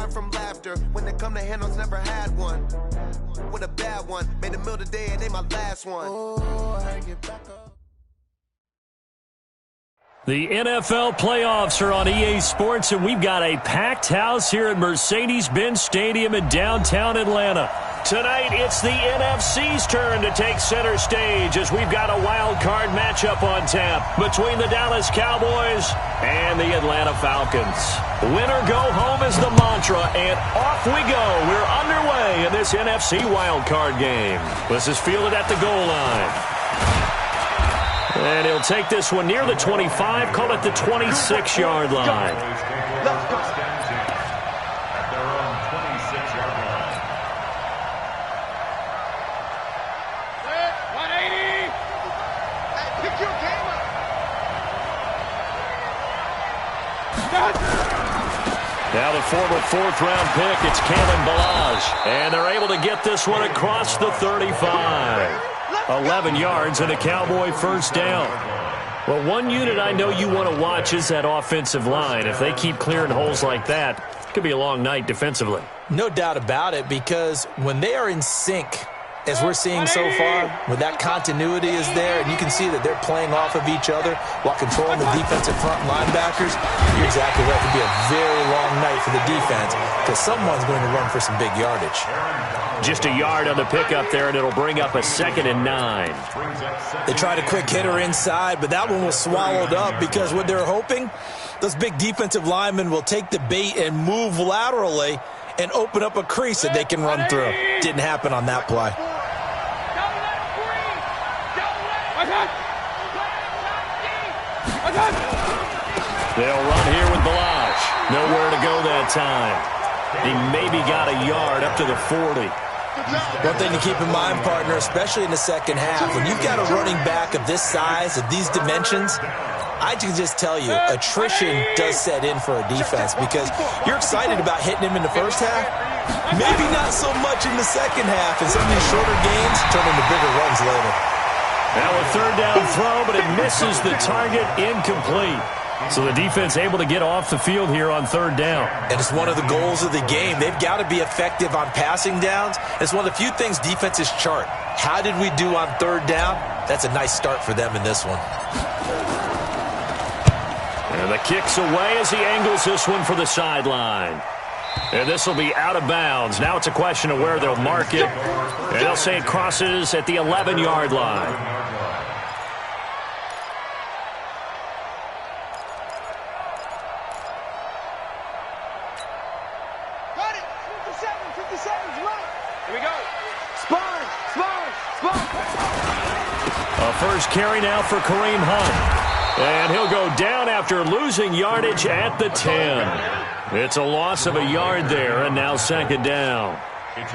learn from laughter. When it come to handles, never had one. With a bad one, made a meal today and ain't my last one. Oh, I get back up. The NFL playoffs are on EA Sports, and we've got a packed house here at Mercedes-Benz Stadium in downtown Atlanta. Tonight, it's the NFC's turn to take center stage as we've got a wild card matchup on tap between the Dallas Cowboys and the Atlanta Falcons. Winner go home is the mantra, and off we go. We're underway in this NFC wild card game. This is fielded at the goal line. And he'll take this one near the 25, call it the 26-yard line. Let's go. At their own 26-yard line. 180. Hey, pick your game up. Now the former fourth-round pick, it's Kalen Ballage. And they're able to get this one across the 35. 11 yards and a Cowboy first down. Well, one unit I know you want to watch is that offensive line. If they keep clearing holes like that, it could be a long night defensively. No doubt about it, because when they are in sync, as we're seeing so far, when that continuity is there, and you can see that they're playing off of each other while controlling the defensive front linebackers, you're exactly right. It could be a very long night for the defense because someone's going to run for some big yardage. Just a yard on the pickup there, and it'll bring up a 2nd and 9. They tried a quick hitter inside, but that one was swallowed up because what they're hoping, those big defensive linemen will take the bait and move laterally and open up a crease that they can run through. Didn't happen on that play. They'll run here with Ballage. Nowhere to go that time. He maybe got a yard up to the 40. One thing to keep in mind, partner, especially in the second half, when you've got a running back of this size, of these dimensions, I can just tell you, attrition does set in for a defense because you're excited about hitting him in the first half. Maybe not so much in the second half, and some of these shorter games turn into bigger runs later. Now a third down throw, but it misses the target, incomplete. So the defense able to get off the field here on third down. And it's one of the goals of the game. They've got to be effective on passing downs. It's one of the few things defenses chart. How did we do on third down? That's a nice start for them in this one. And the kick's away as he angles this one for the sideline. And this will be out of bounds. Now it's a question of where they'll mark it. And they'll say it crosses at the 11-yard line. First carry now for Kareem Hunt. And he'll go down after losing yardage at the 10. It's a loss of a yard there, and now 2nd down.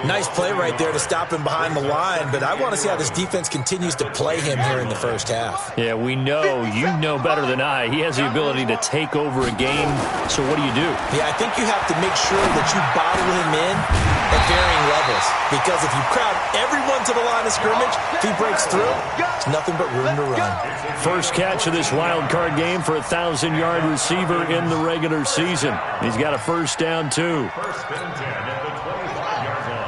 Nice play right there to stop him behind the line, but I want to see how this defense continues to play him here in the first half. Yeah, we know, you know better than I, he has the ability to take over a game, so what do you do? Yeah, I think you have to make sure that you bottle him in at varying levels, because if you crowd everyone to the line of scrimmage, if he breaks through, there's nothing but room to run. First catch of this wild card game for a 1,000-yard receiver in the regular season. He's got a first down, too. First and 10 at the 25-yard line.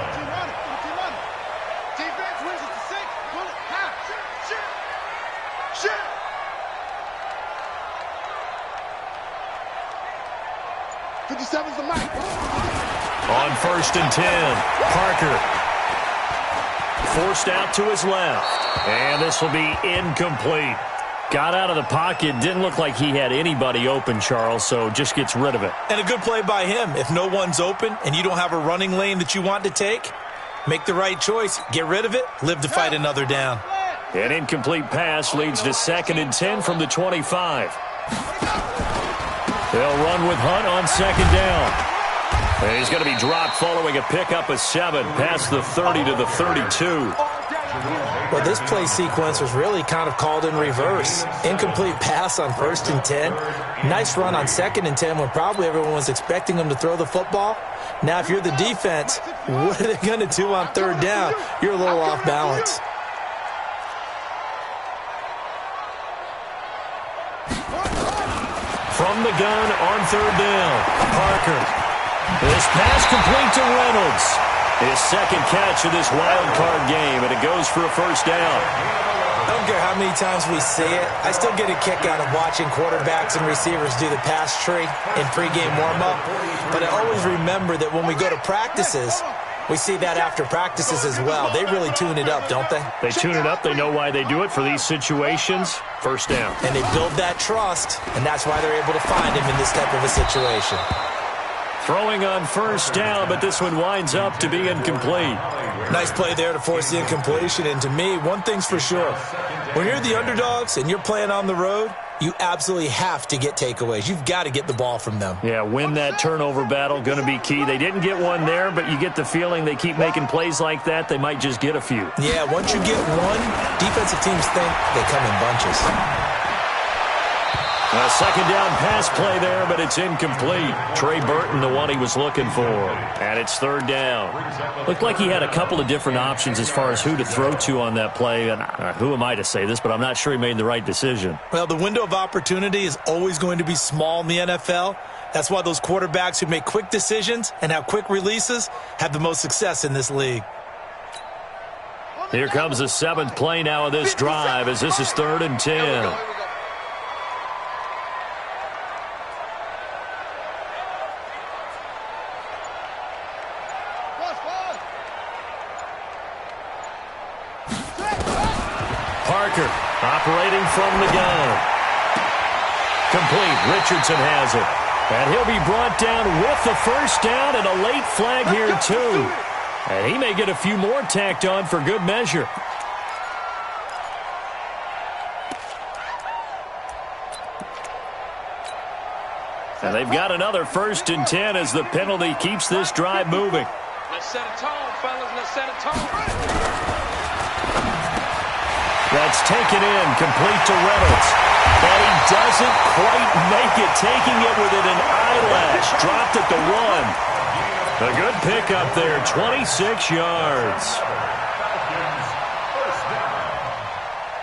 On 1st and 10, Parker forced out to his left, and this will be incomplete. Got out of the pocket, didn't look like he had anybody open, Charles, so just gets rid of it. And a good play by him. If no one's open and you don't have a running lane that you want to take, make the right choice, get rid of it, live to fight another down. An incomplete pass leads to 2nd and 10 from the 25. They'll run with Hunt on 2nd down. And he's going to be dropped following a pickup of 7 past the 30 to the 32. Well, this play sequence was really kind of called in reverse. Incomplete pass on 1st and 10. Nice run on 2nd and 10 when probably everyone was expecting him to throw the football. Now, if you're the defense, what are they going to do on 3rd down? You're a little off balance. From the gun on 3rd down, Parker. This pass complete to Reynolds. His second catch of this wild card game, and it goes for a first down. I don't care how many times we see it. I still get a kick out of watching quarterbacks and receivers do the pass tree in pregame warm-up. But I always remember that when we go to practices, we see that after practices as well. They really tune it up, don't they? They tune it up. They know why they do it for these situations. First down. And they build that trust, and that's why they're able to find him in this type of a situation. Throwing on first down, but this one winds up to be incomplete. Nice play there to force the incompletion. And to me, one thing's for sure. When you're the underdogs and you're playing on the road, you absolutely have to get takeaways. You've got to get the ball from them. Yeah, win that turnover battle, going to be key. They didn't get one there, but you get the feeling they keep making plays like that, they might just get a few. Yeah, once you get one, defensive teams think they come in bunches. A second down pass play there, but it's incomplete. Trey Burton, the one he was looking for. And it's third down. Looked like he had a couple of different options as far as who to throw to on that play. And who am I to say this, but I'm not sure he made the right decision. Well, the window of opportunity is always going to be small in the NFL. That's why those quarterbacks who make quick decisions and have quick releases have the most success in this league. Here comes the seventh play now of this drive as this is 3rd and 10. Operating from the gun. Complete. Richardson has it. And he'll be brought down with the first down and a late flag here, too. And he may get a few more tacked on for good measure. And they've got another 1st and 10 as the penalty keeps this drive moving. Let's set a tone, fellas. Let's set a tone. That's taken in, complete to Reynolds. But he doesn't quite make it, taking it within an eyelash. Dropped at the 1. A good pickup there, 26 yards.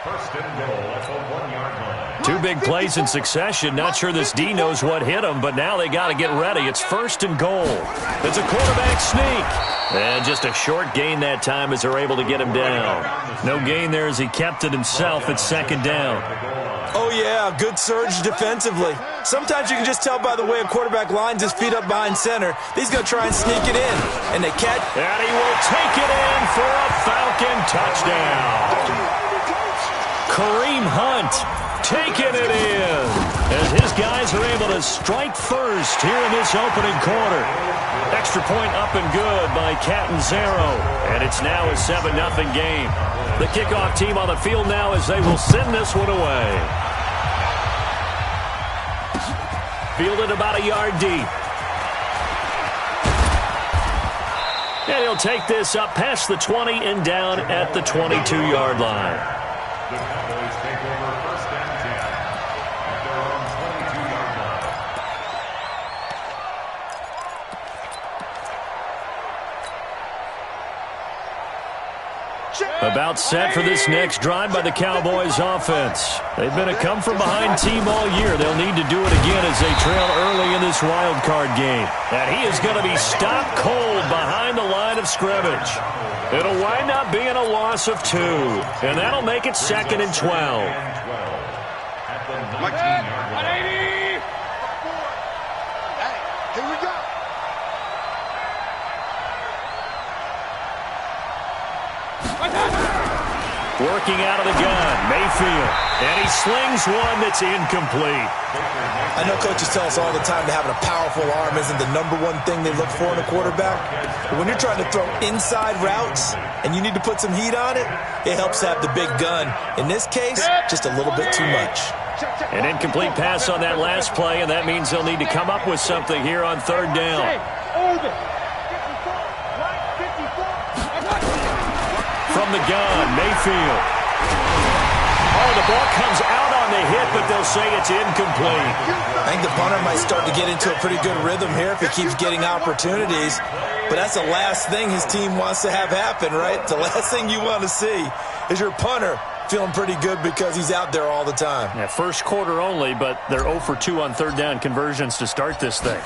First and goal at the 1-yard line. 2 big plays in succession. Not sure this D knows what hit him, but now they got to get ready. It's 1st and goal. It's a quarterback sneak. And just a short gain that time as they're able to get him down. No gain there as he kept it himself at 2nd down. Oh, yeah, good surge defensively. Sometimes you can just tell by the way a quarterback lines his feet up behind center. He's going to try and sneak it in. And they catch. And he will take it in for a Falcon touchdown. Kareem Hunt taking it in as his guys are able to strike first here in this opening quarter. Extra point up and good by Catanzaro. And it's now a 7-0 game. The kickoff team on the field now as they will send this one away. Fielded about a yard deep. And he'll take this up past the 20 and down at the 22-yard line. The Cowboys take over 1st and 10 at their own 22-yard line. About set for this next drive by the Cowboys offense. They've been a come-from-behind team all year. They'll need to do it again as they trail early in this wild card game. And he is going to be stopped cold behind the line of scrimmage. It'll wind up being a loss of 2. And that'll make it 2nd and 12. At the 19-yard line. Here we go. Working out of the gun, Mayfield. And he slings one that's incomplete. I know coaches tell us all the time that having a powerful arm isn't the #1 thing they look for in a quarterback. But when you're trying to throw inside routes and you need to put some heat on it, it helps to have the big gun. In this case, just a little bit too much. An incomplete pass on that last play, and that means they'll need to come up with something here on 3rd down. From the gun, Mayfield. Oh, the ball comes out on the hit, but they'll say it's incomplete. I think the punter might start to get into a pretty good rhythm here if he keeps getting opportunities. But that's the last thing his team wants to have happen, right? The last thing you want to see is your punter feeling pretty good because he's out there all the time. Yeah, first quarter only, but they're 0 for 2 on 3rd down conversions to start this thing.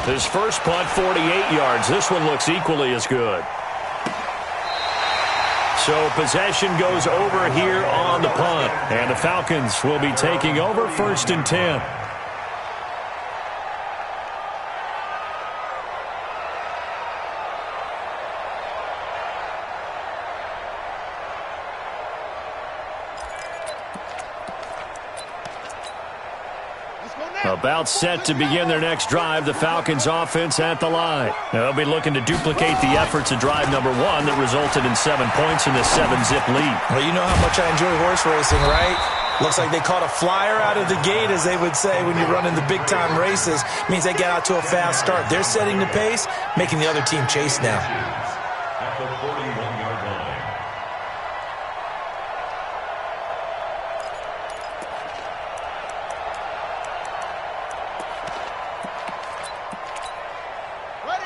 His first punt, 48 yards. This one looks equally as good. So possession goes over here on the punt. And the Falcons will be taking over 1st and 10. About set to begin their next drive, the Falcons offense at the line. They'll be looking to duplicate the efforts of drive number 1 that resulted in 7 points in this 7-zip lead. Well, you know how much I enjoy horse racing, right? Looks like they caught a flyer out of the gate, as they would say when you're running the big-time races. Means they get out to a fast start. They're setting the pace, making the other team chase now. At the 41-yard line.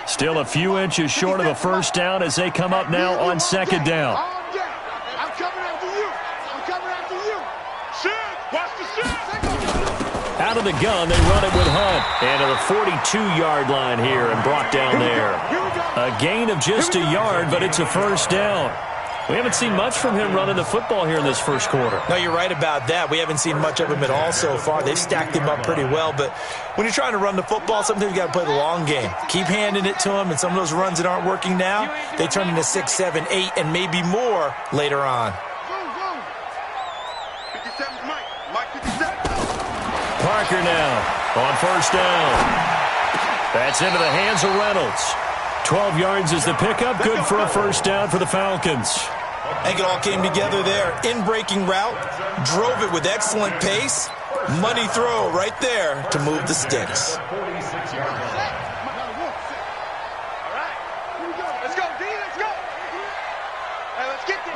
Still a few inches short of a first down as they come up now on 2nd down. I'm coming after you. I'm coming after you. Shit, watch the shit. Out of the gun, they run it with Hunt. And to the 42-yard line here and brought down there. A gain of just a yard, but it's a first down. We haven't seen much from him running the football here in this first quarter. No, you're right about that. We haven't seen much of him at all so far. They've stacked him up pretty well, but when you're trying to run the football, sometimes you got to play the long game. Keep handing it to him, and some of those runs that aren't working now, they turn into 6, 7, 8, and maybe more later on. 57's Mike. Mike 57. Parker now on first down. That's into the hands of Reynolds. 12 yards is the pickup. Good for a first down for the Falcons. I think it all came together there. In-breaking route, drove it with excellent pace. Money throw right there to move the sticks. 46-yard line. All right. Here we go. Let's go, D. Let's go. Hey, let's get this.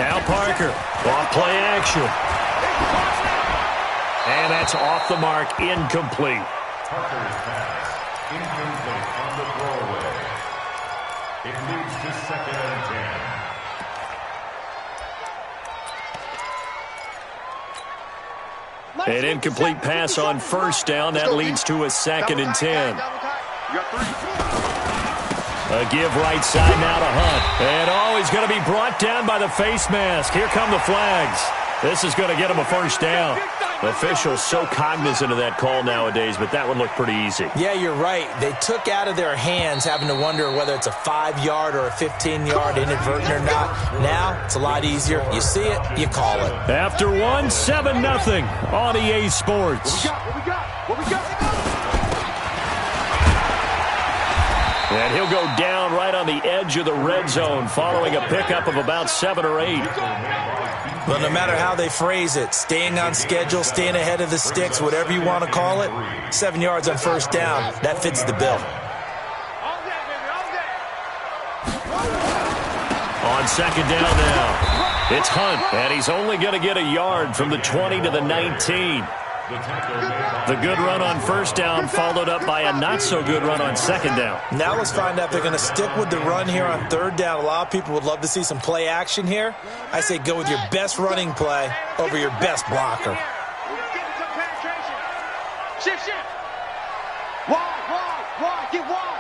Now Parker. Off play action. And that's off the mark. Incomplete. Parker's pass, incomplete on the throwaway. It leads to 2nd and 10. An incomplete pass on first down. That leads to a 2nd and 10. You got 3. A give right side now to Hunt. And he's going to be brought down by the face mask. Here come the flags. This is going to get him a first down. Officials so cognizant of that call nowadays, but that would look pretty easy. Yeah, you're right. They took out of their hands having to wonder whether it's a 5-yard or a 15-yard inadvertent or not. Now, it's a lot easier. You see it, you call it. After 7-0 on EA Sports. What we got? What we got? And he'll go down right on the edge of the red zone following a pickup of about 7 or 8. Well, no matter how they phrase it, staying on schedule, staying ahead of the sticks, whatever you want to call it, 7 yards on first down, that fits the bill. On 2nd down now, it's Hunt, and he's only going to get a yard from the 20 to the 19. The good run on first down followed up by a not-so-good run on 2nd down. Now let's find out if they're going to stick with the run here on 3rd down. A lot of people would love to see some play action here. I say go with your best running play over your best blocker. Shift, shift. Wide, get wide.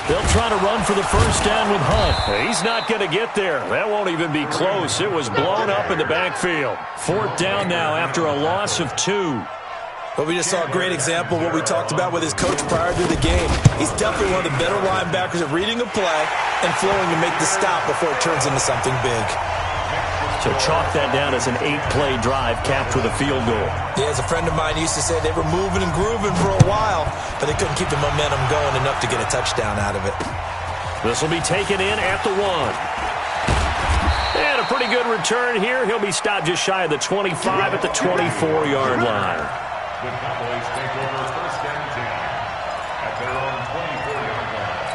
They'll try to run for the first down with Hunt. He's not going to get there. That won't even be close. It was blown up in the backfield. 4th down now after a loss of 2. But we just saw a great example of what we talked about with his coach prior to the game. He's definitely one of the better linebackers at reading a play and flowing to make the stop before it turns into something big. So chalk that down as an 8-play drive capped with a field goal. Yeah, as a friend of mine used to say, they were moving and grooving for a while, but they couldn't keep the momentum going enough to get a touchdown out of it. This will be taken in at the 1. And a pretty good return here. He'll be stopped just shy of the 25 at the 24-yard line. The Cowboys take over 1st and 10 at their own 24-yard line.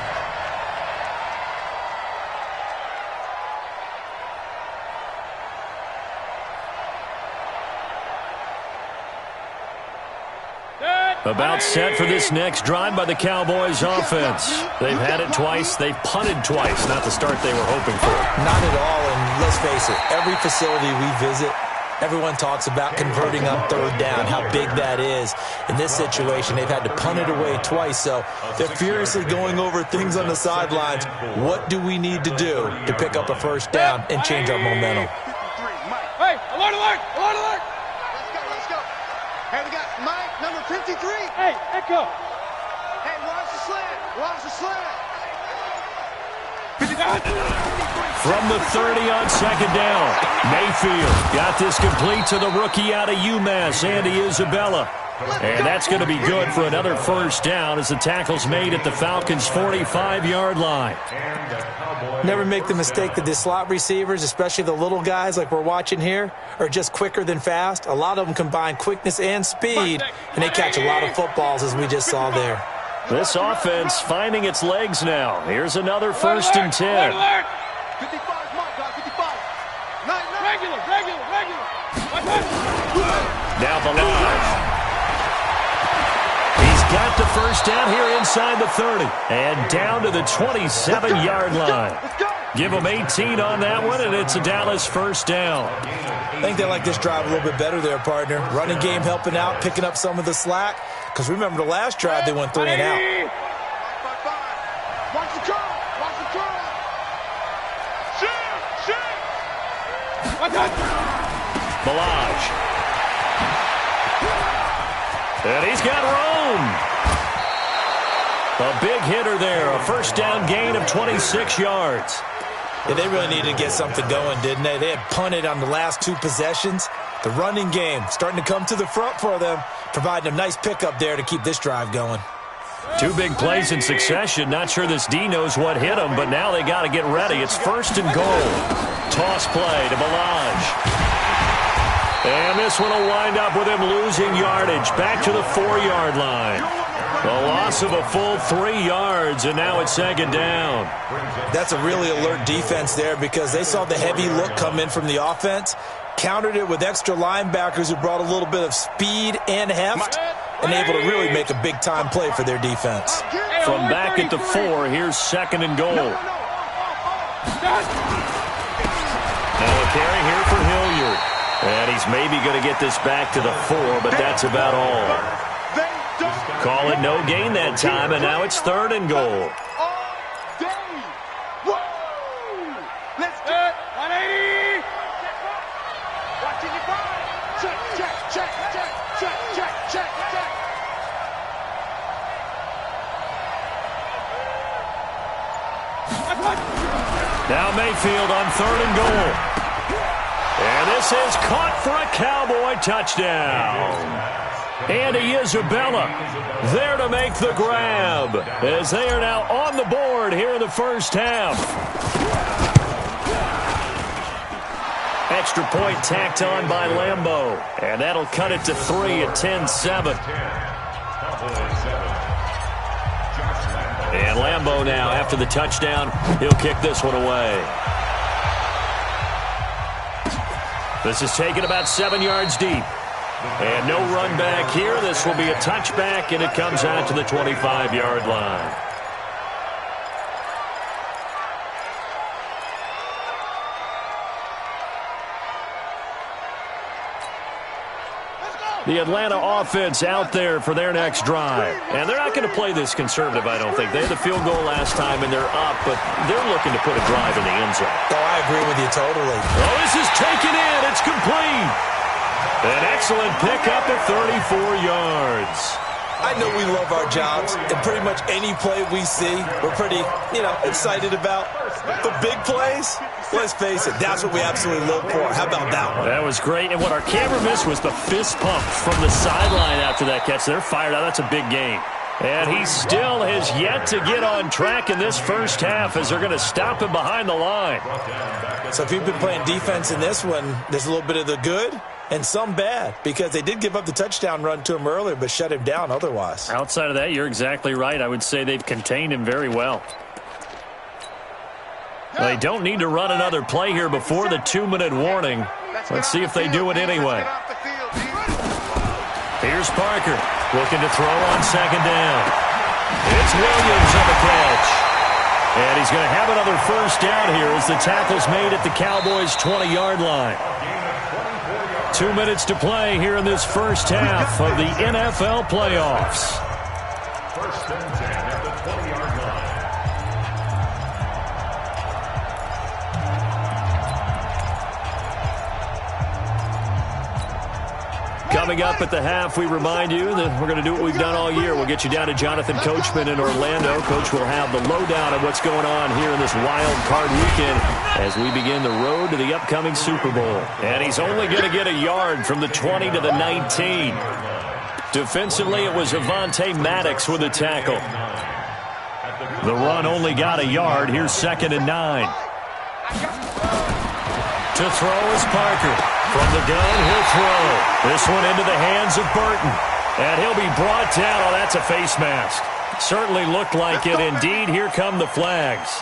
About set for this next drive by the Cowboys offense. They've had it twice. They've punted twice. Not the start they were hoping for. Not at all, and let's face face it, every facility we visit, everyone talks about converting on third down, how big that is. In this situation, they've had to punt it away twice, so they're furiously going over things on the sidelines. What do we need to do to pick up a first down and change our momentum? Hey, alert, alert, alert, alert! Let's go. Hey, we got Mike, number 53. Hey, Echo. Hey, watch the slant. From the 30 on second down, Mayfield got this complete to the rookie out of UMass, Andy Isabella. And that's going to be good for another first down as the tackle's made at the Falcons' 45-yard line. Never make the mistake that the slot receivers, especially the little guys like we're watching here, are just quicker than fast. A lot of them combine quickness and speed, and they catch a lot of footballs, as we just saw there. This offense finding its legs now. Here's another first and 10. 55, Mike, 55. Regular. Now Balaj. He's got the first down here inside the 30. And down to the 27-yard line. Give them 18 on that one, and it's a Dallas first down. I think they like this drive a little bit better there, partner. Running game helping out, picking up some of the slack. Because remember, the last drive, they went 3 and out. Watch the curl. Shoot. Balaj. And he's got room. A big hitter there. A first down gain of 26 yards. Yeah, they really needed to get something going, didn't they? They had punted on the last 2 possessions. The running game starting to come to the front for them, providing a nice pickup there to keep this drive going. 2 big plays in succession. Not sure this D knows what hit him, but now they got to get ready. It's first and goal. Toss play to Balaj. And this one will wind up with him losing yardage. Back to the 4-yard line. The loss of a full 3 yards, and now it's second down. That's a really alert defense there because they saw the heavy look come in from the offense, countered it with extra linebackers who brought a little bit of speed and heft, and able to really make a big-time play for their defense. From back at the 4, here's second and goal. Now a carry here for Hilliard. And he's maybe going to get this back to the 4, but that's about all. Call it no gain that time, and now it's third and goal. Let's do it. 180. Watching you find. Check. Now Mayfield on third and goal. And this is caught for a Cowboy touchdown. Andy Isabella there to make the grab as they are now on the board here in the first half. Extra point tacked on by Lambeau, and that'll cut it to 3 at 10-7. And Lambeau now, after the touchdown, he'll kick this one away. This is taken about 7 yards deep. And no run back here. This will be a touchback, and it comes out to the 25-yard line. The Atlanta offense out there for their next drive. And they're not going to play this conservative, I don't think. They had the field goal last time, and they're up, but they're looking to put a drive in the end zone. Oh, I agree with you totally. Oh, this is taken in. It's complete. An excellent pickup at 34 yards. I know we love our jobs, and pretty much any play we see, we're pretty, excited about. The big plays, let's face it, that's what we absolutely look for. How about that one? That was great, and what our camera missed was the fist pump from the sideline after that catch. They're fired out. That's a big game. And he still has yet to get on track in this first half as they're going to stop him behind the line. So if you've been playing defense in this one, there's a little bit of the good and some bad, because they did give up the touchdown run to him earlier but shut him down otherwise. Outside of that, you're exactly right. I would say they've contained him very well. They don't need to run another play here before the 2-minute warning. Let's see if they do it anyway. Here's Parker looking to throw on second down. It's Williams on the catch. And he's going to have another first down here as the tackle's made at the Cowboys' 20-yard line. 2 minutes to play here in this first half of the NFL playoffs. First and 10 at the 20-yard line. Coming up at the half, we remind you that we're going to do what we've done all year. We'll get you down to Jonathan Coachman in Orlando. Coach will have the lowdown of what's going on here in this wild card weekend as we begin the road to the upcoming Super Bowl. And he's only going to get a yard from the 20 to the 19. Defensively, it was Avonte Maddox with a tackle. The run only got a yard. Here's 2nd and 9. To throw is Parker. From the gun, he'll throw. This one into the hands of Burton. And he'll be brought down. Oh, that's a face mask. Certainly looked like it. Indeed, here come the flags.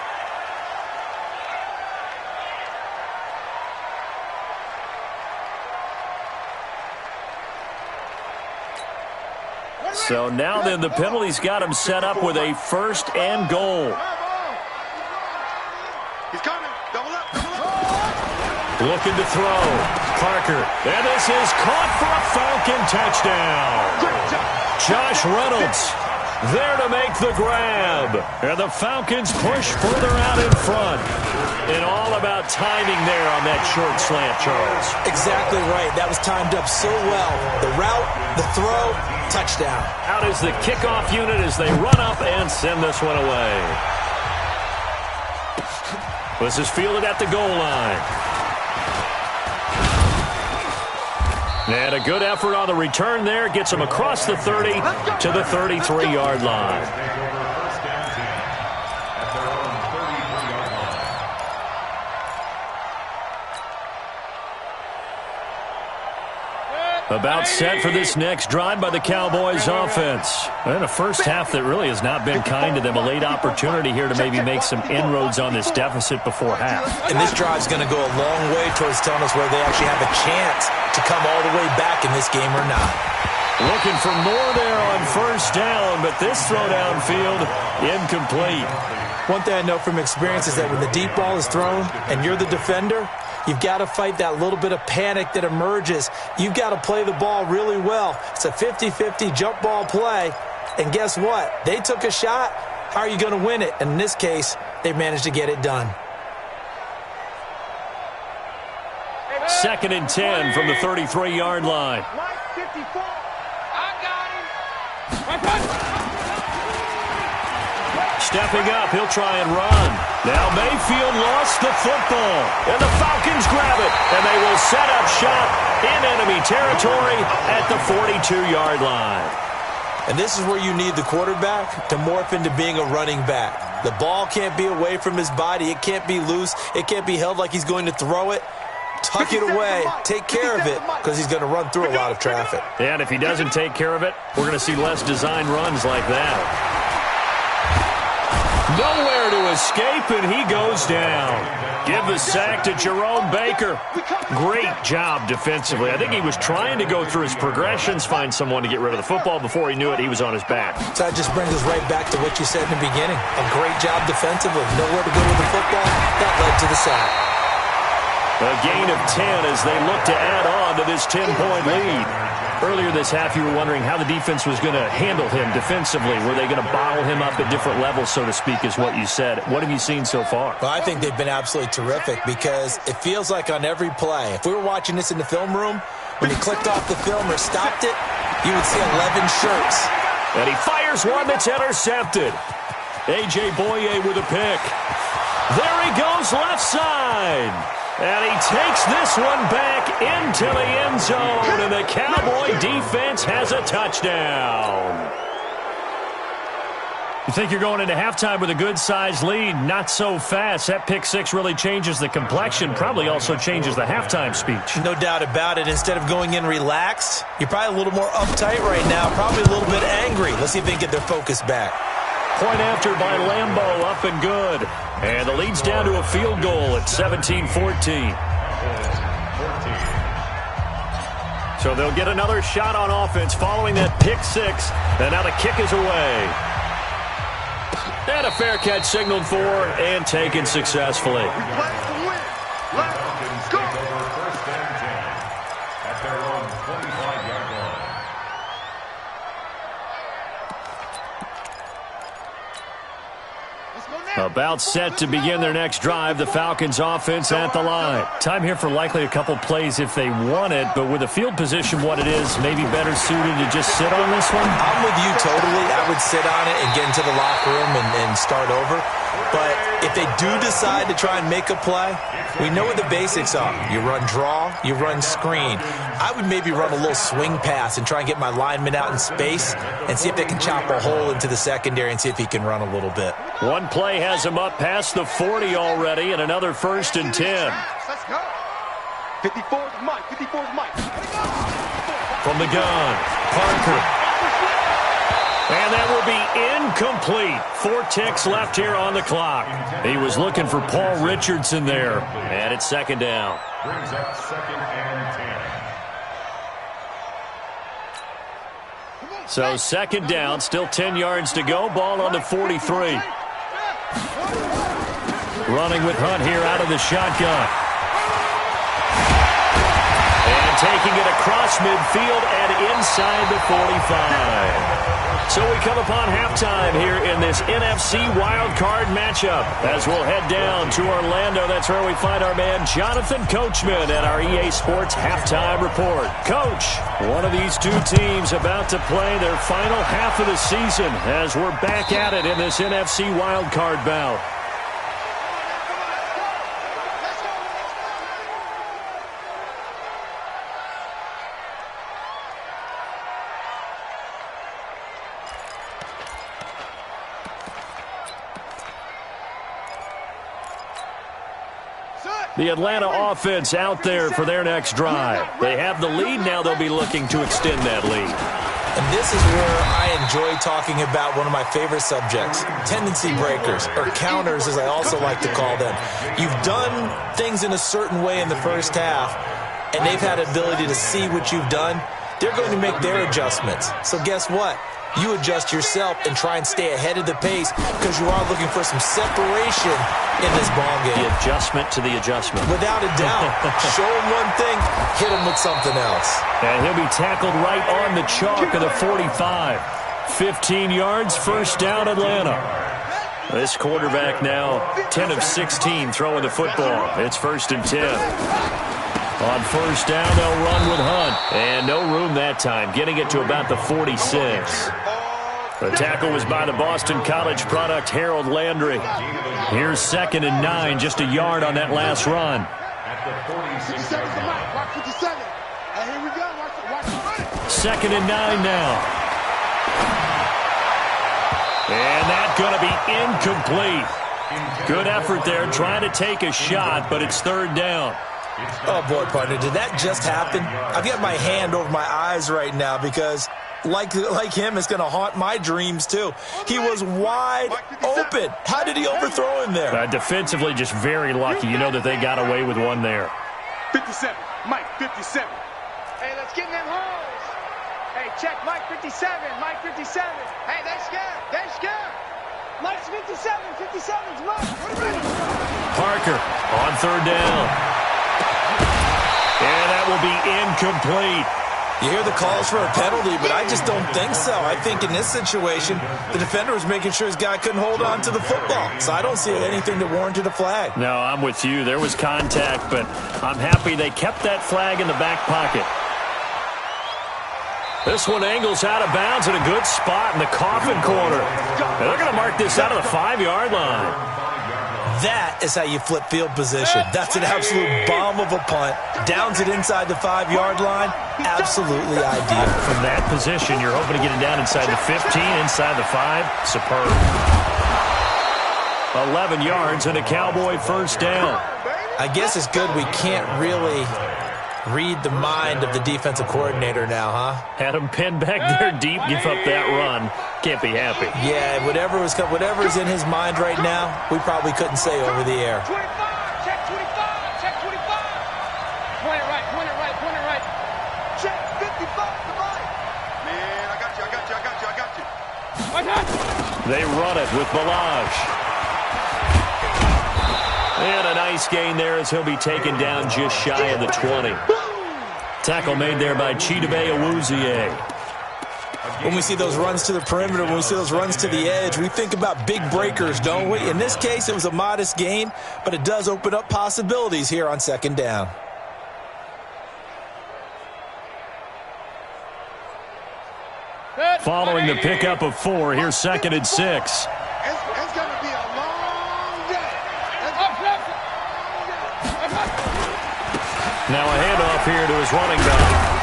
So now then, the penalty's got him set up with a 1st and goal. He's coming. Double up. Looking to throw. Parker. And this is caught for a Falcon touchdown. Josh Reynolds there to make the grab. And the Falcons push further out in front. And all about timing there on that short slant, Charles. Exactly right. That was timed up so well. The route, the throw, touchdown. Out is the kickoff unit as they run up and send this one away. This is fielded at the goal line. And a good effort on the return there. Gets him across the 30 to the 33-yard line. About set for this next drive by the Cowboys offense. And a first half that really has not been kind to them. A late opportunity here to maybe make some inroads on this deficit before half. And this drive's going to go a long way towards telling us whether they actually have a chance to come all the way back in this game or not. Looking for more there on first down, but this throw downfield incomplete. One thing I know from experience is that when the deep ball is thrown and you're the defender, you've got to fight that little bit of panic that emerges. You've got to play the ball really well. It's a 50-50 jump ball play. And guess what? They took a shot. How are you going to win it? And in this case, they managed to get it done. 2nd and 10 from the 33-yard line. Stepping up, he'll try and run. Now Mayfield lost the football. And the Falcons grab it. And they will set up shop in enemy territory at the 42-yard line. And this is where you need the quarterback to morph into being a running back. The ball can't be away from his body. It can't be loose. It can't be held like he's going to throw it. Tuck it away. Take care of it because he's going to run through a lot of traffic. And if he doesn't take care of it, we're going to see less design runs like that. Nowhere to escape, and he goes down. Give the sack to Jerome Baker. Great job defensively. I think he was trying to go through his progressions, find someone to get rid of the football. Before he knew it, he was on his back. So that just brings us right back to what you said in the beginning. A great job defensively. Nowhere to go with the football. That led to the sack. A gain of 10 as they look to add on to this 10-point lead. Earlier this half, you were wondering how the defense was going to handle him defensively. Were they going to bottle him up at different levels, so to speak, is what you said. What have you seen so far? Well, I think they've been absolutely terrific because it feels like on every play, if we were watching this in the film room, when you clicked off the film or stopped it, you would see 11 shirts. And he fires one that's intercepted. A.J. Boye with a pick. There he goes left side. And he takes this one back into the end zone, and the Cowboy defense has a touchdown. You think you're going into halftime with a good-sized lead? Not so fast. That pick six really changes the complexion, probably also changes the halftime speech. No doubt about it. Instead of going in relaxed, you're probably a little more uptight right now, probably a little bit angry. Let's see if they can get their focus back. Point after by Lambeau, up and good. And the lead's down to a field goal at 17-14. So they'll get another shot on offense following that pick six. And now the kick is away. And a fair catch signaled for and taken successfully. The Falcons take over 1st and 10 at their own 25-yard line. About set to begin their next drive, the Falcons offense at the line. Time here for likely a couple plays if they want it, but with the field position what it is, maybe better suited to just sit on this one? I'm with you totally. I would sit on it and get into the locker room and start over. But if they do decide to try and make a play, we know what the basics are. You run draw, you run screen. I would maybe run a little swing pass and try and get my lineman out in space and see if they can chop a hole into the secondary and see if he can run a little bit. One play has him up past the 40 already, and another 1st and 10. Let's go. 54's Mike. 54's Mike. From the gun, Parker. And that will be incomplete. 4 ticks left here on the clock. He was looking for Paul Richardson there. And it's 2nd down. Brings up 2nd and 10. So 2nd down, still 10 yards to go. Ball on the 43. Running with Hunt here out of the shotgun. And taking it across midfield and inside the 45. So we come upon halftime here in this NFC wildcard matchup. As we'll head down to Orlando, that's where we find our man Jonathan Coachman at our EA Sports Halftime Report. Coach, one of these two teams about to play their final half of the season as we're back at it in this NFC wildcard bout. The Atlanta offense out there for their next drive. They have the lead. Now they'll be looking to extend that lead. And this is where I enjoy talking about one of my favorite subjects, tendency breakers, or counters as I also like to call them. You've done things in a certain way in the first half, and they've had ability to see what you've done. They're going to make their adjustments. So guess what? You adjust yourself and try and stay ahead of the pace because you are looking for some separation in this ball game. The adjustment to the adjustment. Without a doubt. Show him one thing, hit him with something else. And he'll be tackled right on the chalk of the 45. 15 yards, 1st down Atlanta. This quarterback now 10 of 16 throwing the football. It's 1st and 10. On 1st down, they'll run with Hunt. And no room that time, getting it to about the 46. The tackle was by the Boston College product, Harold Landry. Here's 2nd and 9, just a yard on that last run. At the 46-yard line. Watch 57. And here we go. Watch 2nd and 9 now. And that's going to be incomplete. Good effort there, trying to take a shot, but it's 3rd down. Oh, boy, partner, did that just happen? I've got my hand over my eyes right now because, like him, it's going to haunt my dreams, too. He was wide open. How did he overthrow him there? Defensively, just very lucky. You know that they got away with one there. 57. Mike, 57. Hey, let's get in them holes. Hey, check Mike 57. Mike 57. Hey, they're scared. They're scared. Mike's 57. 57's Mike. Parker on 3rd down. And that will be incomplete. You hear the calls for a penalty, but I just don't think so. I think in this situation, the defender was making sure his guy couldn't hold on to the football. So I don't see anything that warranted a flag. No, I'm with you. There was contact, but I'm happy they kept that flag in the back pocket. This one angles out of bounds in a good spot in the coffin corner. And they're going to mark this out of the 5-yard line. That is how you flip field position. That's an absolute bomb of a punt. Downs it inside the 5-yard line. Absolutely ideal. From that position, you're hoping to get it down inside the 15, inside the 5. Superb. 11 yards and a Cowboy 1st down. I guess it's good we can't really read the mind of the defensive coordinator now, huh? Had him pinned back there deep, give up that run. Can't be happy. Yeah, whatever's in his mind right now, we probably couldn't say over the air. 25, check 25, check 25. Point it right, point it right, point it right. Check 55 to Mike. Man, I got you. They run it with Balaj. And a nice gain there as he'll be taken down just shy of the 20. Tackle made there by Chidobe Awuzie. When we see those runs to the perimeter, when we see those runs to the edge, we think about big breakers, don't we? In this case, it was a modest gain, but it does open up possibilities here on second down. Following the pickup of 4, here's 2nd and 6. It's going to be a long day. Now a handoff here to his running back.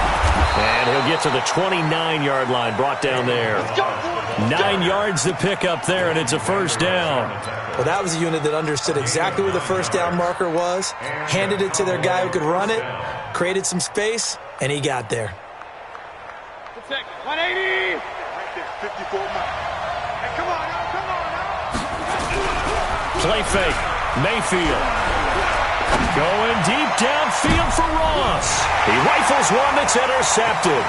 And he'll get to the 29-yard line, brought down there. 9 yards to pick up there, and it's a first down. Well, that was a unit that understood exactly where the first down marker was, handed it to their guy who could run it, created some space, and he got there. 180. Right there, 54 miles. Hey, come on now. Play fake. Mayfield. Going deep downfield for Ross. He rifles one that's intercepted.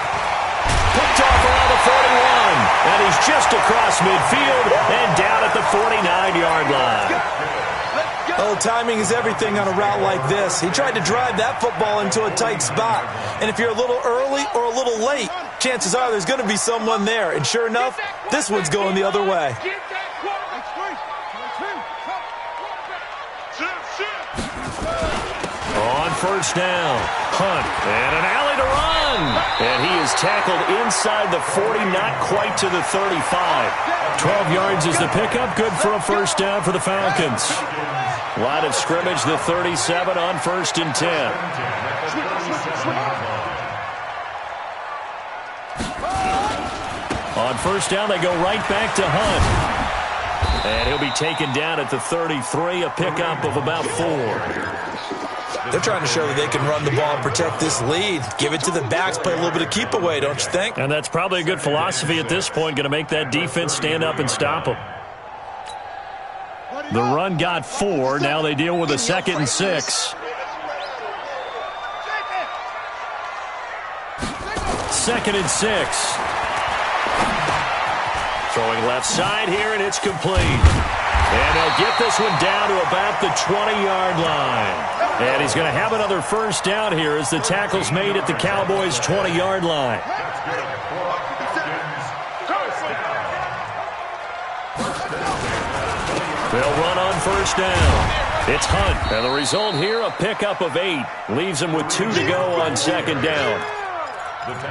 Picked off around the 41. And he's just across midfield and down at the 49-yard line. Oh, timing is everything on a route like this. He tried to drive that football into a tight spot. And if you're a little early or a little late, chances are there's going to be someone there. And sure enough, this one's going the other way. On first down, Hunt, and an alley to run. And he is tackled inside the 40, not quite to the 35. 12 yards is the pickup, good for a first down for the Falcons. Line of scrimmage, the 37 on 1st and 10. On first down, they go right back to Hunt. And he'll be taken down at the 33, a pickup of about 4. They're trying to show that they can run the ball and protect this lead. Give it to the backs, play a little bit of keep away, don't you think? And that's probably a good philosophy at this point, going to make that defense stand up and stop them. The run got 4. Now they deal with a 2nd and 6. 2nd and 6. Throwing left side here, and it's complete. And they'll get this one down to about the 20-yard line. And he's going to have another first down here as the tackle's made at the Cowboys' 20-yard line. They'll run on first down. It's Hunt. And the result here, a pickup of 8. Leaves him with 2 to go on second down.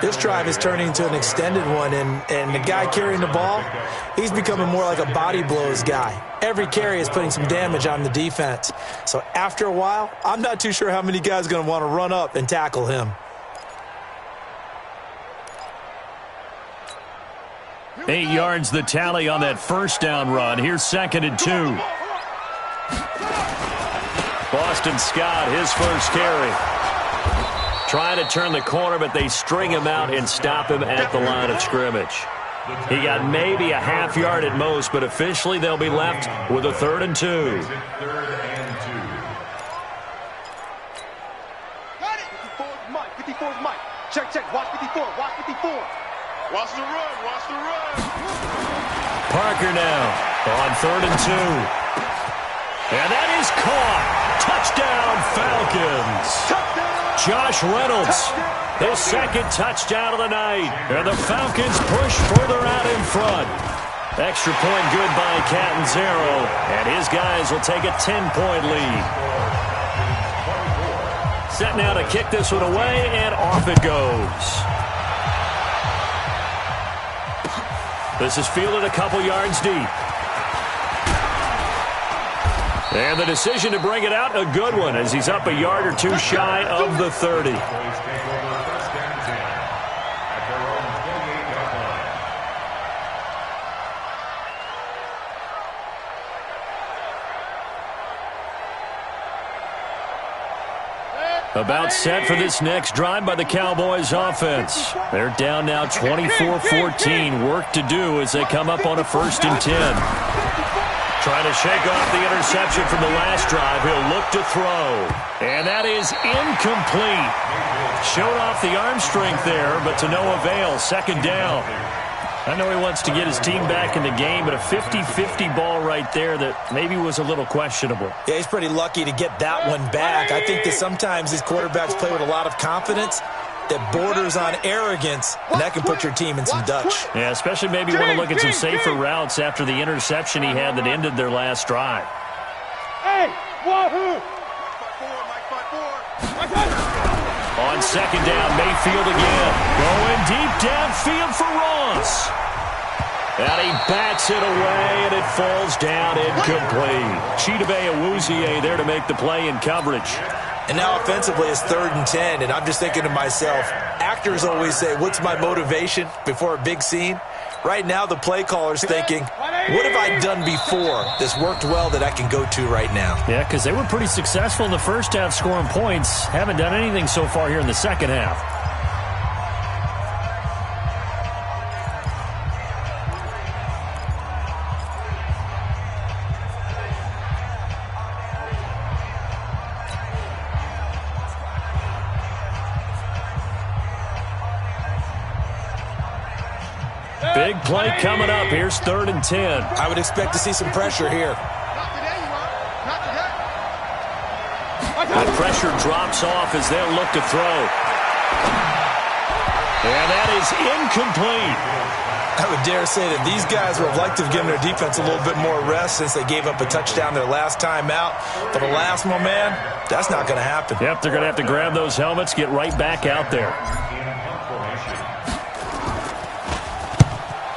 This drive is turning into an extended one, and the guy carrying the ball, he's becoming more like a body blows guy. Every carry is putting some damage on the defense. So after a while, I'm not too sure how many guys are going to want to run up and tackle him. 8 yards the tally on that first down run. Here's 2nd and 2. Boston Scott, his first carry. Trying to turn the corner, but they string him out and stop him at the line of scrimmage. He got maybe a half yard at most, but officially they'll be left with a 3rd and 2. Got it. 54's Mike. 54's Mike. Check, check. Watch 54. Watch 54. Watch the run. Watch the run. Parker now on 3rd and 2. And that is caught. Touchdown, Falcons. Touchdown. Josh Reynolds, his 2nd touchdown of the night. And the Falcons push further out in front. Extra point good by Catanzaro. And his guys will take a 10-point lead. Set now to kick this one away, and off it goes. This is fielded a couple yards deep. And the decision to bring it out, a good one, as he's up a yard or 2 shy of the 30. About set for this next drive by the Cowboys offense. They're down now 24-14. Work to do as they come up on a 1st and 10. Trying to shake off the interception from the last drive. He'll look to throw. And that is incomplete. Showed off the arm strength there, but to no avail. 2nd down. I know he wants to get his team back in the game, but a 50-50 ball right there that maybe was a little questionable. Yeah, he's pretty lucky to get that one back. I think that sometimes these quarterbacks play with a lot of confidence that borders on arrogance, and that can put your team in some Dutch. Yeah, especially maybe want to look at some safer routes after the interception he had that ended their last drive. Hey, wahoo! On second down, Mayfield again. Going deep downfield for Ross. And he bats it away, and it falls down incomplete. Chidobe Awuzie there to make the play in coverage. And now offensively it's 3rd and 10, and I'm just thinking to myself, actors always say, what's my motivation before a big scene? Right now the play caller's thinking, what have I done before that's worked well that I can go to right now? Yeah, because they were pretty successful in the first half scoring points. Haven't done anything so far here in the second half. Big play coming up. Here's 3rd and 10. I would expect to see some pressure here. The pressure drops off as they'll look to throw. And that is incomplete. I would dare say that these guys would have liked to have given their defense a little bit more rest since they gave up a touchdown their last time out. But alas, my man, that's not going to happen. Yep, they're going to have to grab those helmets, get right back out there.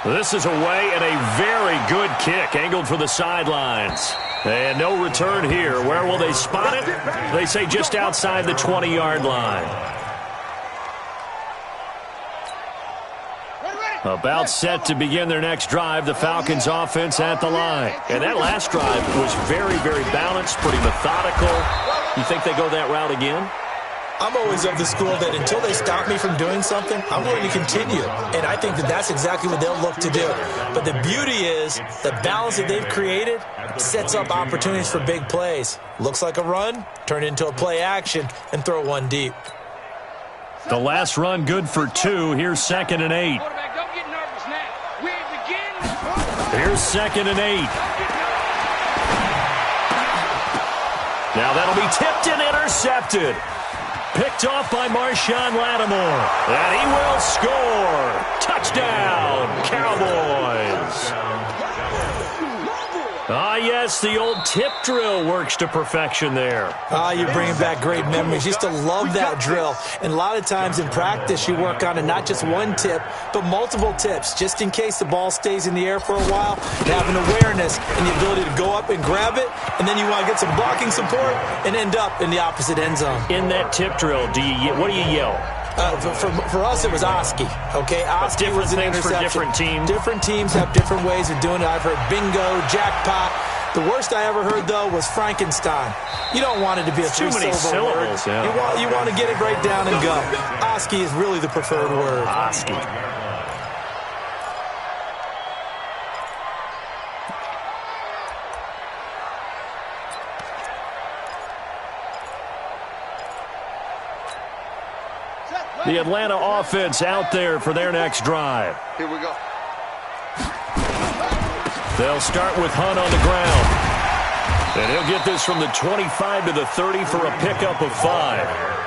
This is away and a very good kick angled for the sidelines. And no return here. Where will they spot it? They say just outside the 20-yard line. About set to begin their next drive, the Falcons offense at the line. And that last drive was very, very balanced, pretty methodical. You think they go that route again? I'm always of the school that until they stop me from doing something, I'm going to continue. And I think that that's exactly what they'll look to do. But the beauty is the balance that they've created sets up opportunities for big plays. Looks like a run, turn into a play action, and throw one deep. The last run good for 2. Here's 2nd and 8. Here's 2nd and 8. Now that'll be tipped and intercepted. Picked off by Marshawn Lattimore. And he will score. Touchdown, Cowboys. Ah, yes, the old tip drill works to perfection there. Ah, you're bringing back great memories. Used to love that drill. And a lot of times in practice, you work on it, not just one tip, but multiple tips, just in case the ball stays in the air for a while. Having awareness and the ability to go up and grab it, and then you want to get some blocking support and end up in the opposite end zone. In that tip drill, what do you yell? For us, it was Oski. Okay, Oski was an interception. For different teams. Different teams have different ways of doing it. I've heard bingo, jackpot. The worst I ever heard, though, was Frankenstein. You don't want it to be a three-syllable word. Yeah. You want to get it right down and go. Oski is really the preferred word. Oski. The Atlanta offense out there for their next drive. Here we go. They'll start with Hunt on the ground. And he'll get this from the 25 to the 30 for a pickup of 5.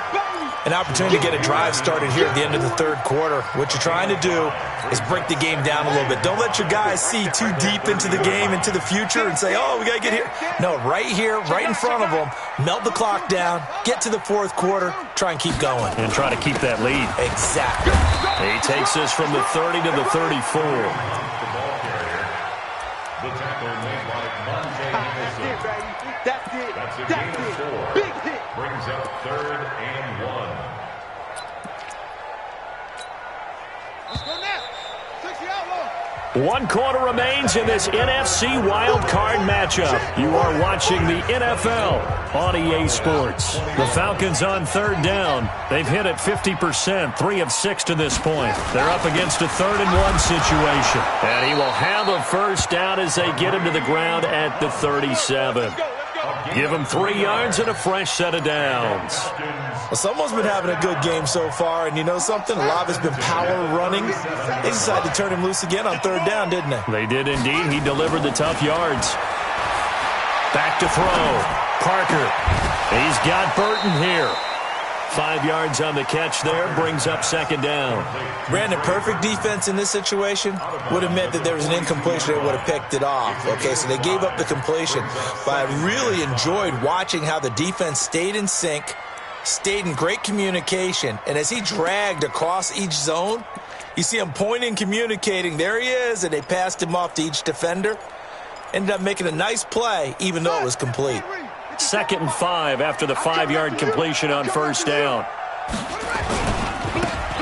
An opportunity to get a drive started here at the end of the third quarter. What you're trying to do is break the game down a little bit. Don't let your guys see too deep into the game, into the future, and say, oh, we got to get here. No, right here, right in front of them, melt the clock down, get to the fourth quarter, try and keep going. And try to keep that lead. Exactly. He takes this from the 30 to the 34. That's a gain of 4. Big hit. Brings up 3rd and 1. Let's go now. 60 outlaw. 1 quarter remains in this NFC wild card matchup. You are watching the NFL on EA Sports. The Falcons on 3rd down. They've hit it 50%, 3 of 6 to this point. They're up against a 3rd and 1 situation. And he will have a first down as they get him to the ground at the 37. Let's go. Give him 3 yards and a fresh set of downs. Well, someone's been having a good game so far, and you know something? A lot of it's been power running. They decided to turn him loose again on 3rd down, didn't they? They did indeed. He delivered the tough yards. Back to throw. Parker. He's got Burton here. 5 yards on the catch there, brings up 2nd down. Brandon, perfect defense in this situation would have meant that there was an incompletion. They would have picked it off. Okay, so they gave up the completion. But I really enjoyed watching how the defense stayed in sync, stayed in great communication, and as he dragged across each zone, you see him pointing, communicating. There he is, and they passed him off to each defender. Ended up making a nice play, even though it was complete. 2nd and 5 after the 5-yard completion on 1st down.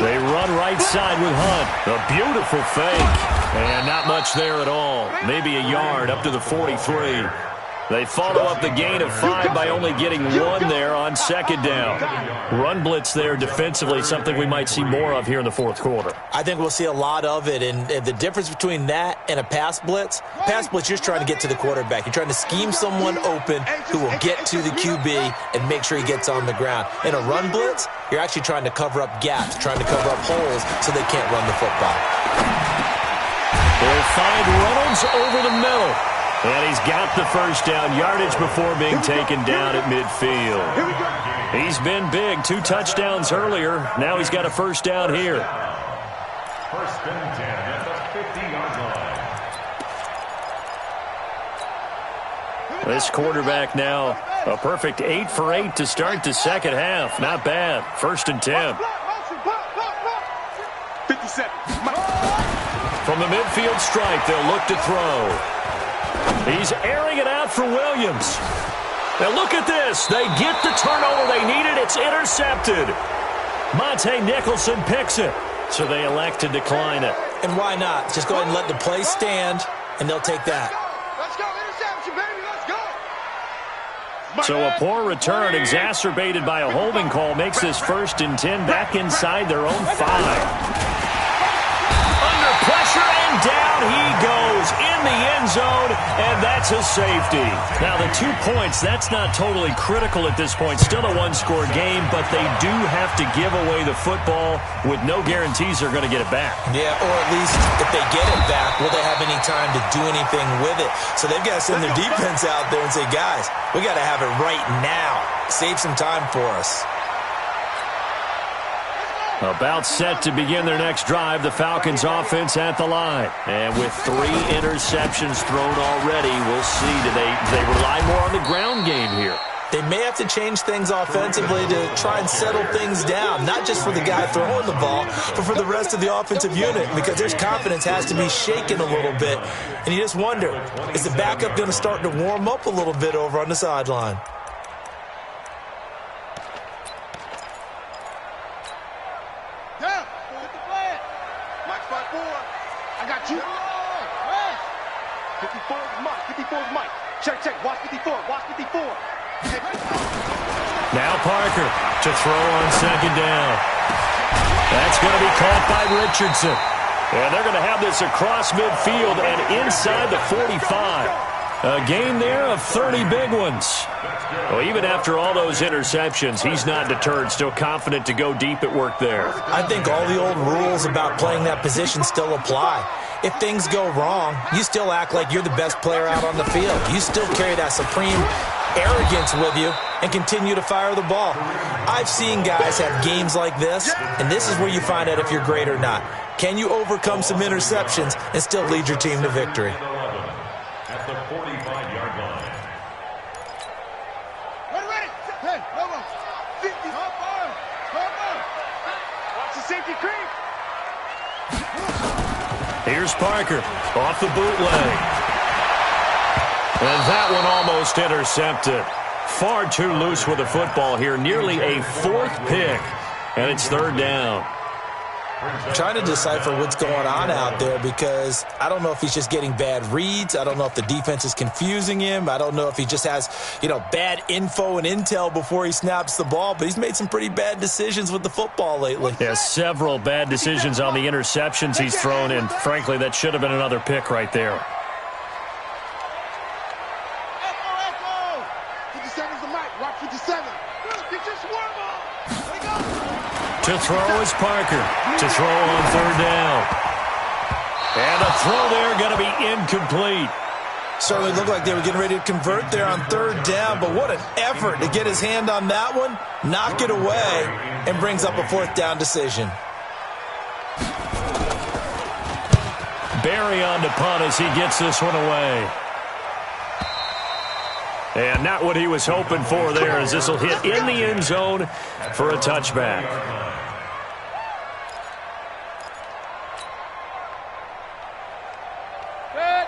They run right side with Hunt. A beautiful fake. And not much there at all. Maybe a yard up to the 43. They follow up the gain of 5 by only getting 1 there on 2nd down. Run blitz there defensively, something we might see more of here in the 4th quarter. I think we'll see a lot of it, and the difference between that and a pass blitz, you're just trying to get to the quarterback. You're trying to scheme someone open who will get to the QB and make sure he gets on the ground. In a run blitz, you're actually trying to cover up gaps, trying to cover up holes so they can't run the football. They'll find Reynolds over the middle. And he's got the 1st down yardage before being taken down at midfield. He's been big. 2 touchdowns earlier. Now he's got a 1st down here. 1st and 10 at the 50-yard line. This quarterback now a perfect 8 for 8 to start the 2nd half. Not bad. 1st and 10. 57. From the midfield strike, they'll look to throw. He's airing it out for Williams. Now look at this. They get the turnover they needed. It's intercepted. Monte Nicholson picks it. So they elect to decline it. And why not? Just go ahead and let the play stand, and they'll take that. Let's go. Interception, baby. Let's go. So a poor return exacerbated by a holding call makes this 1st and 10 back inside their own 5. Under pressure, and down he goes in the end zone, and that's a safety. Now, the 2 points, that's not totally critical at this point. Still a 1-score game, but they do have to give away the football with no guarantees they're going to get it back. Yeah, or at least if they get it back, will they have any time to do anything with it? So they've got to send their defense out there and say, guys, we got to have it right now. Save some time for us. About set to begin their next drive, the Falcons offense at the line. And with 3 interceptions thrown already, we'll see. Do they rely more on the ground game here? They may have to change things offensively to try and settle things down, not just for the guy throwing the ball, but for the rest of the offensive unit, because their confidence has to be shaken a little bit. And you just wonder, is the backup going to start to warm up a little bit over on the sideline? Now Parker to throw on 2nd down. That's going to be caught by Richardson. And they're going to have this across midfield and inside the 45. A gain there of 30 big ones. Well, even after all those interceptions, he's not deterred, still confident to go deep at work there. I think all the old rules about playing that position still apply. If things go wrong, you still act like you're the best player out on the field. You still carry that supreme arrogance with you and continue to fire the ball. I've seen guys have games like this, and this is where you find out if you're great or not. Can you overcome some interceptions and still lead your team to victory? At the 45-yard line. Ready. Hey, no. 50. Watch the safety creep. Here's Parker off the bootleg. And that one almost intercepted. Far too loose with the football here. Nearly a 4th pick. And it's 3rd down. I'm trying to decipher what's going on out there because I don't know if he's just getting bad reads. I don't know if the defense is confusing him. I don't know if he just has, bad info and intel before he snaps the ball. But he's made some pretty bad decisions with the football lately. Yeah, several bad decisions on the interceptions he's thrown in. Frankly, that should have been another pick right there. To throw is Parker. To throw on third down. And a throw there going to be incomplete. Certainly looked like they were getting ready to convert there on third down, but what an effort to get his hand on that one, knock it away, and brings up a fourth down decision. Barry on to punt as he gets this one away. And not what he was hoping for there, as this will hit in the end zone for a touchback.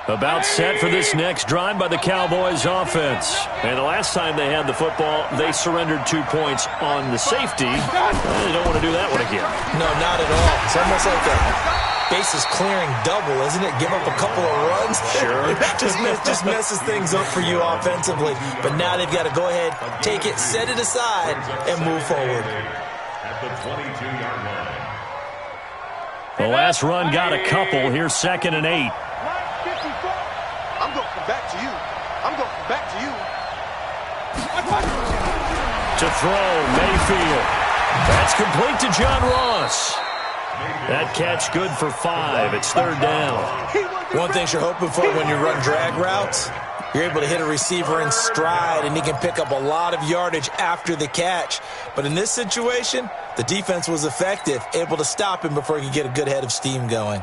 About set for this next drive by the Cowboys offense. And the last time they had the football, they surrendered 2 points on the safety. They don't want to do that one again. No, not at all. It's almost like a bases clearing double, isn't it? Give up a couple of runs. Sure. just messes things up for you offensively. But now they've got to go ahead, take it, set it aside, and move forward. At the 22-yard line. The last run got a couple. Here's 2nd and 8. I'm going to come back to you. I'm going to come back to you. To throw, Mayfield. That's complete to John Ross. That catch good for 5. It's third down. One thing you're hoping for when you run drag routes, you're able to hit a receiver in stride, and he can pick up a lot of yardage after the catch. But in this situation, the defense was effective, able to stop him before he could get a good head of steam going.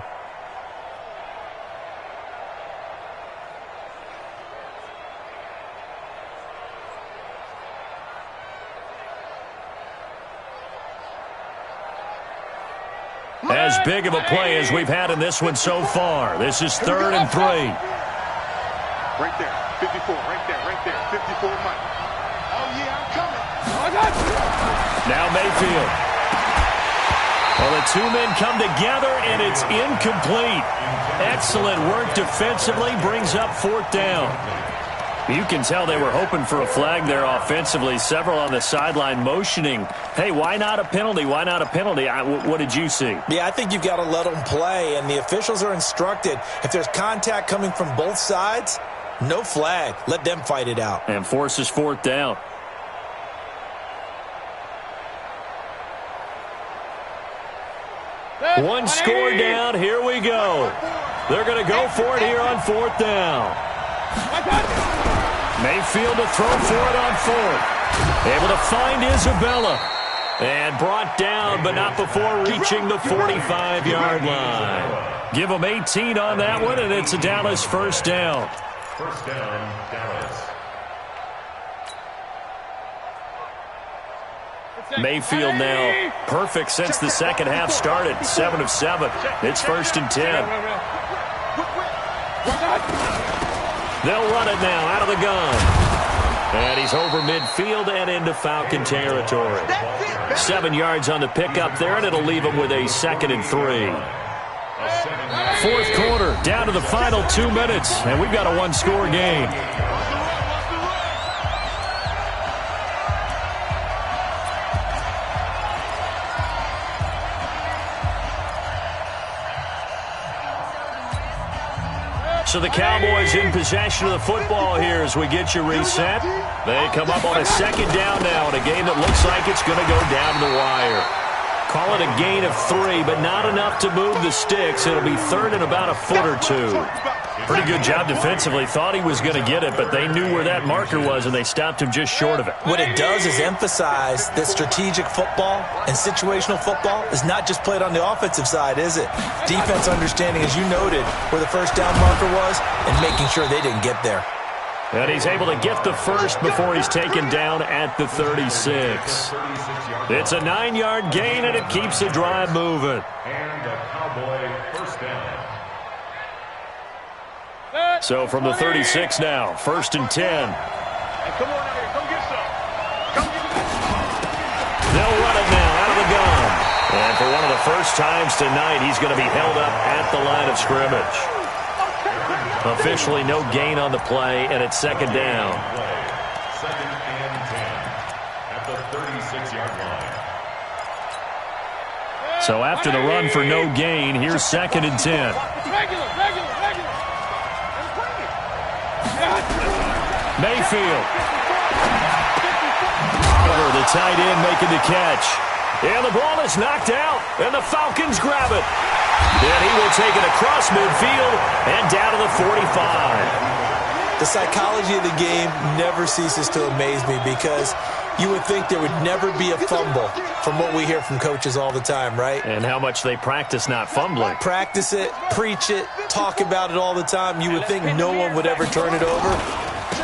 As big of a play as we've had in this one so far. This is 3rd and 3. Right there, 54, right there, 54 Mike. Oh, yeah, I'm coming. Oh, I got you. Now Mayfield. Well, the two men come together, and it's incomplete. Excellent work defensively, brings up 4th down. You can tell they were hoping for a flag there offensively. Several on the sideline motioning, hey, why not a penalty? Why not a penalty? What did you see? Yeah, I think you've got to let them play, and the officials are instructed, if there's contact coming from both sides, no flag. Let them fight it out. And forces 4th down. One score down. Here we go. They're going to go for it here on 4th down. Mayfield to throw for it on 4th. Able to find Isabella. And brought down, but not before reaching the 45-yard line. Give them 18 on that one, and it's a Dallas first down. First down, Dallas. Mayfield now perfect since the second half started. 7 of 7. It's 1st and 10. They'll run it now out of the gun. And he's over midfield and into Falcon territory. 7 yards on the pickup there, and it'll leave him with a 2nd and 3. 4th quarter, down to the final 2 minutes, and we've got a one-score game. So the Cowboys in possession of the football here as we get you reset. They come up on a 2nd down now in a game that looks like it's going to go down to the wire. Call it a gain of 3, but not enough to move the sticks. It'll be 3rd and about a foot or 2. Pretty good job defensively. Thought he was going to get it, but they knew where that marker was, and they stopped him just short of it. What it does is emphasize that strategic football and situational football is not just played on the offensive side, is it? Defense understanding, as you noted, where the first down marker was and making sure they didn't get there. And he's able to get the first before he's taken down at the 36. It's a 9-yard gain, and it keeps the drive moving. And a Cowboy first down. So from the 36 now, 1st and 10. Hey, come on out here. Come get some. Come get some. They'll run it now out of the gun. And for one of the first times tonight, he's going to be held up at the line of scrimmage. Officially no gain on the play, and it's 2nd down. 2nd and 10 at the 36-yard line. So after the run for no gain, here's 2nd and 10. Mayfield. Oliver, the tight end, making the catch. And the ball is knocked out, and the Falcons grab it. And he will take it across midfield and down to the 45. The psychology of the game never ceases to amaze me because you would think there would never be a fumble from what we hear from coaches all the time, right? And how much they practice not fumbling. Practice it, preach it, talk about it all the time. You would think no one would ever turn it over.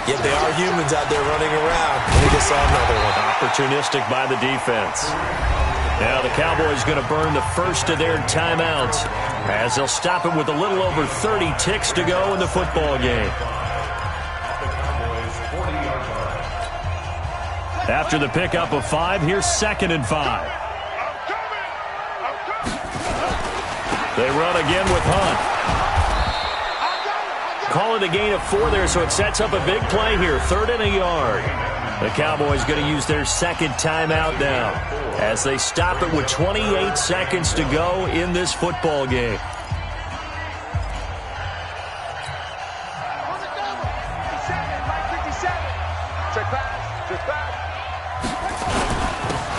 Yet they are humans out there running around. We just saw another one. Opportunistic by the defense. Now the Cowboys going to burn the first of their timeouts as they'll stop it with a little over 30 ticks to go in the football game. After the pickup of 5, here's 2nd and 5. They run again with Hunt. Call it a gain of 4 there, so it sets up a big play here. 3rd and a yard. The Cowboys going to use their 2nd timeout now as they stop it with 28 seconds to go in this football game.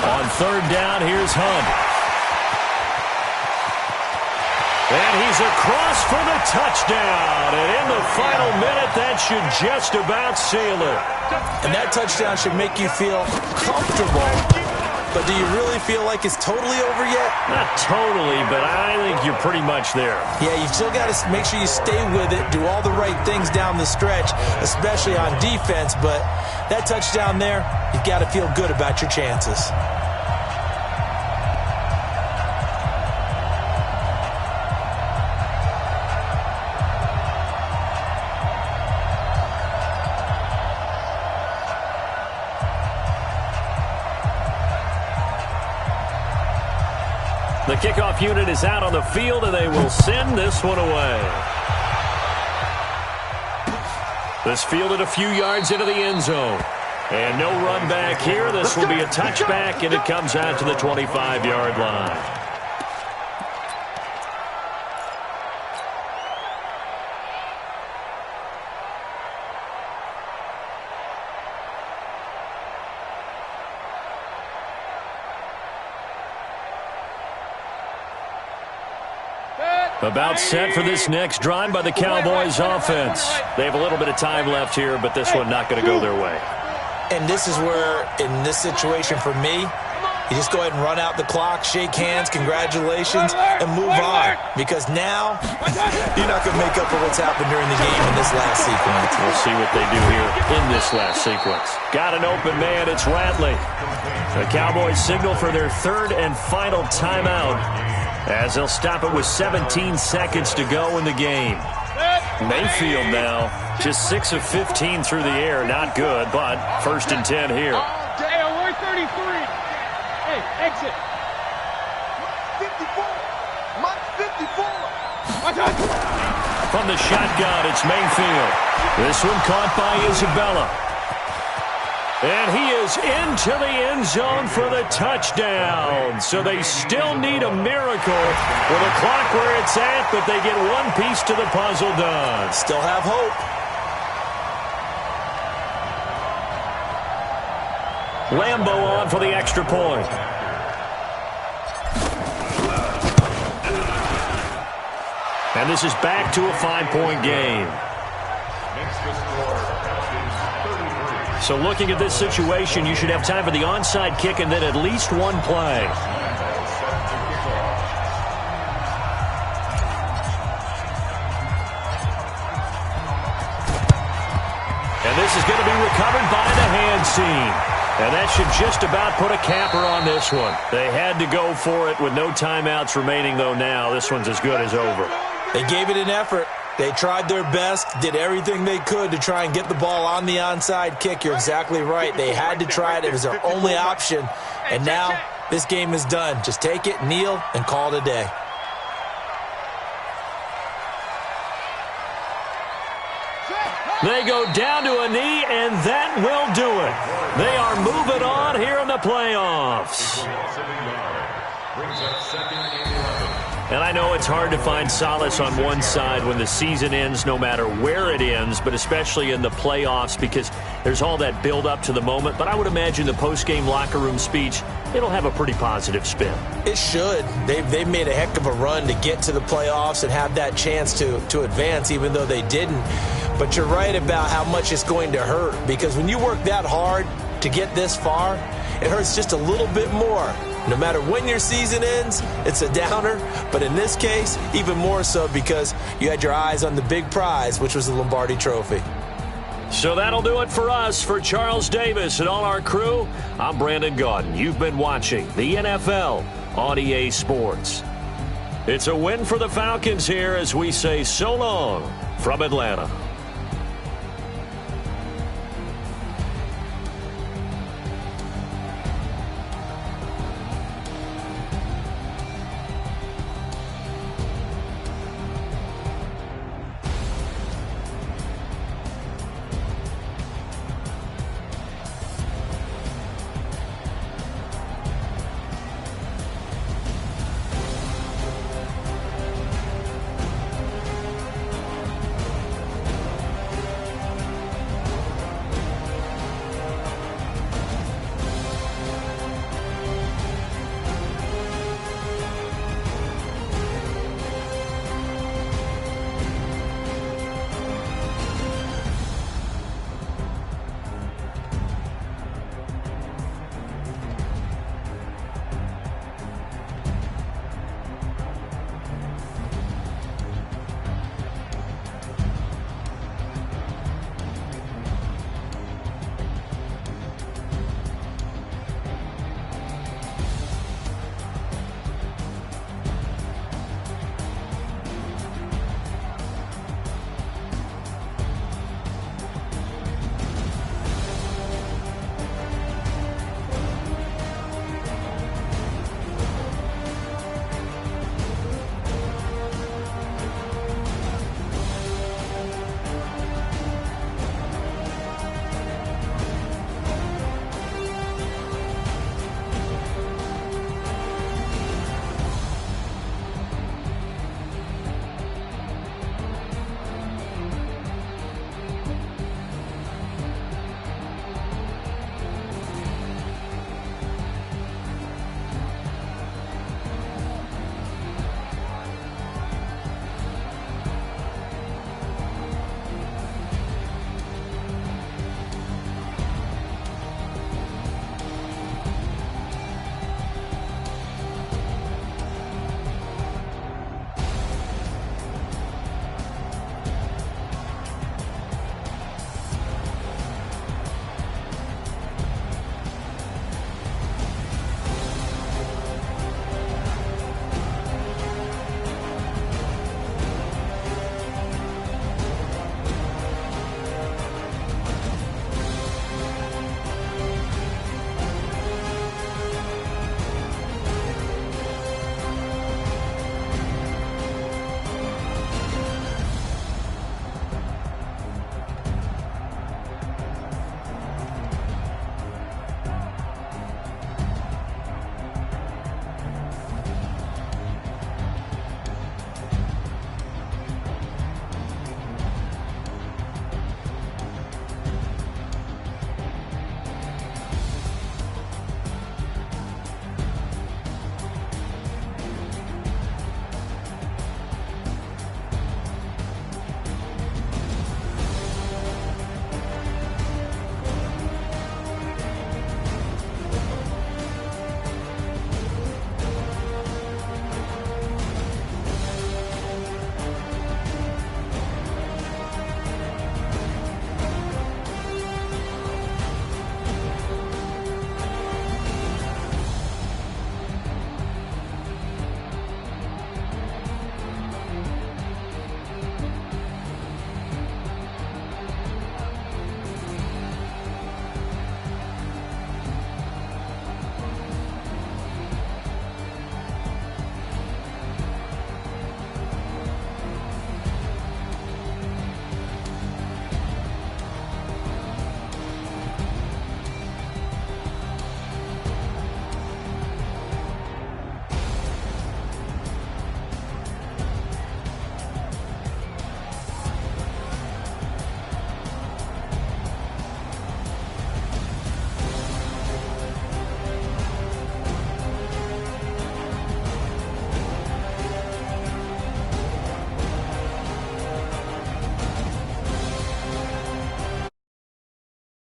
On 3rd down, here's Hunt. And he's across for the touchdown. And in the final minute, that should just about seal it. And that touchdown should make you feel comfortable. But do you really feel like it's totally over yet? Not totally, but I think you're pretty much there. Yeah, you've still got to make sure you stay with it, do all the right things down the stretch, especially on defense. But that touchdown there, you've got to feel good about your chances. The kickoff unit is out on the field, and they will send this one away. This fielded a few yards into the end zone. And no run back here. This will be a touchback, and it comes out to the 25-yard line. About set for this next drive by the Cowboys offense. They have a little bit of time left here, but this one not going to go their way. And this is where, in this situation for me, you just go ahead and run out the clock, shake hands, congratulations, and move on. Because now, you're not going to make up for what's happened during the game in this last sequence. We'll see what they do here in this last sequence. Got an open man, it's Ratley. The Cowboys signal for their 3rd and final timeout, as they'll stop it with 17 seconds to go in the game. Mayfield now, just 6 of 15 through the air. Not good, but 1st and 10 here. Hey, we're 33. Hey, exit. 54. Mike 54. From the shotgun, it's Mayfield. This one caught by Isabella. And he is into the end zone for the touchdown. So they still need a miracle with the clock where it's at, but they get one piece to the puzzle done. Still have hope. Lambo on for the extra point. And this is back to a 5-point game. So looking at this situation, you should have time for the onside kick and then at least one play. And this is going to be recovered by the hand seam. And that should just about put a capper on this one. They had to go for it with no timeouts remaining, though now. This one's as good as over. They gave it an effort. They tried their best, did everything they could to try and get the ball on the onside kick. You're exactly right. They had to try it. It was their only option. And now this game is done. Just take it, kneel, and call it a day. They go down to a knee, and that will do it. They are moving on here in the playoffs. And I know it's hard to find solace on one side when the season ends, no matter where it ends, but especially in the playoffs, because There's all that build up to the moment, but I would imagine the post-game locker room speech, it'll have a pretty positive spin. It should. They've made a heck of a run to get to the playoffs and have that chance to advance, even though they didn't. But you're right about how much it's going to hurt, because when you work that hard to get this far, it hurts just a little bit more. No matter when your season ends, it's a downer. But in this case, even more so because you had your eyes on the big prize, which was the Lombardi Trophy. So that'll do it for us. For Charles Davis and all our crew, I'm Brandon Gaudin. You've been watching the NFL on EA Sports. It's a win for the Falcons here as we say so long from Atlanta.